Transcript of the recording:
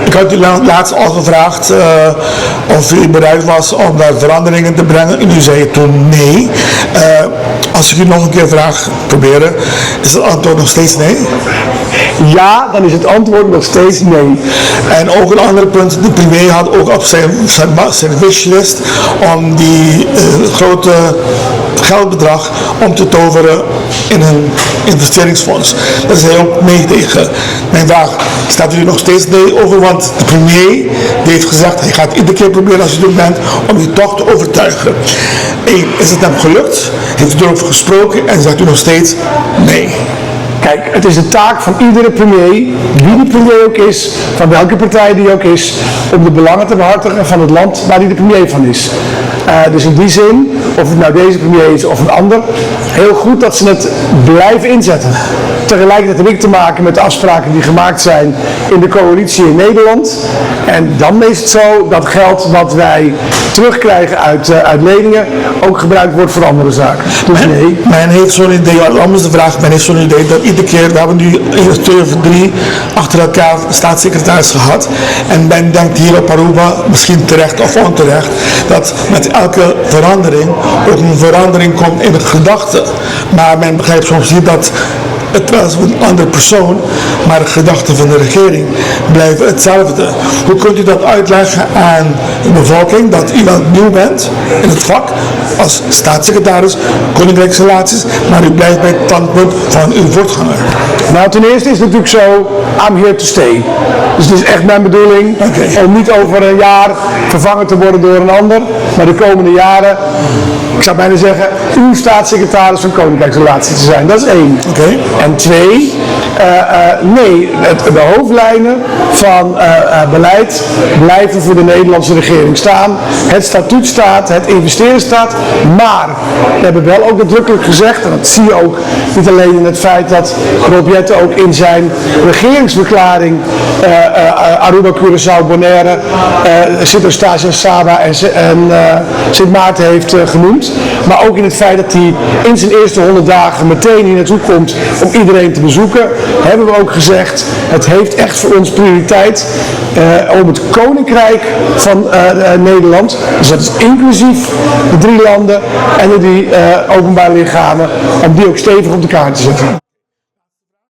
Ik had u laatst al gevraagd of u bereid was om daar veranderingen te brengen. En u zei toen nee. Als ik u nog een keer vraag, proberen, is het antwoord nog steeds nee? Ja, dan is het antwoord nog steeds nee. En ook een ander punt, de premier had ook op zijn wishlist om die grote geldbedrag om te toveren in een investeringsfonds. Daar is hij ook nee tegen. Mijn vraag, staat u nog steeds nee over? Want de premier die heeft gezegd, hij gaat iedere keer proberen als u er bent om u toch te overtuigen. 1. Is het hem gelukt? Heeft u erover gesproken en zegt u nog steeds nee? Kijk, het is de taak van iedere premier, wie die premier ook is, van welke partij die ook is, om de belangen te behartigen van het land waar die de premier van is. Dus in die zin, of het nou deze premier is of een ander, heel goed dat ze het blijven inzetten. Tegelijkertijd heb ik te maken met de afspraken die gemaakt zijn in de coalitie in Nederland. En dan is het zo dat geld wat wij terugkrijgen uit leningen ook gebruikt wordt voor andere zaken. Dus nee. Men heeft zo'n idee, anders de vraag, men heeft zo'n idee dat iedere keer, we hebben nu 2 of 3 achter elkaar staatssecretaris gehad. En men denkt hier op Aruba, misschien terecht of onterecht, dat met elke verandering ook een verandering komt in de gedachten. Maar men begrijpt soms niet dat het was een andere persoon, maar de gedachten van de regering blijven hetzelfde. Hoe kunt u dat uitleggen aan de bevolking, dat u wel nieuw bent in het vak, als staatssecretaris, koninkrijksrelaties, maar u blijft bij het standpunt van uw voorganger? Nou, ten eerste is het natuurlijk zo, I'm here to stay. Dus het is echt mijn bedoeling om niet over een jaar vervangen te worden door een ander, maar de komende jaren, ik zou bijna zeggen, uw staatssecretaris van koninkrijksrelaties te zijn. Dat is 1. En 2, nee, de hoofdlijnen van beleid blijven voor de Nederlandse regering staan. Het statuut staat, het investeren staat, maar we hebben wel ook nadrukkelijk gezegd, en dat zie je ook niet alleen in het feit dat Rob Jetten ook in zijn regeringsverklaring Aruba, Curaçao, Bonaire, Sint-Eustatius, Saba en Sint Maarten heeft genoemd. Maar ook in het feit dat hij in zijn eerste 100 dagen meteen hier naartoe komt om iedereen te bezoeken, hebben we ook gezegd, het heeft echt voor ons prioriteit om het Koninkrijk van Nederland, dus dat is inclusief de 3 landen en de 3 openbare lichamen, om die ook stevig op de kaart te zetten.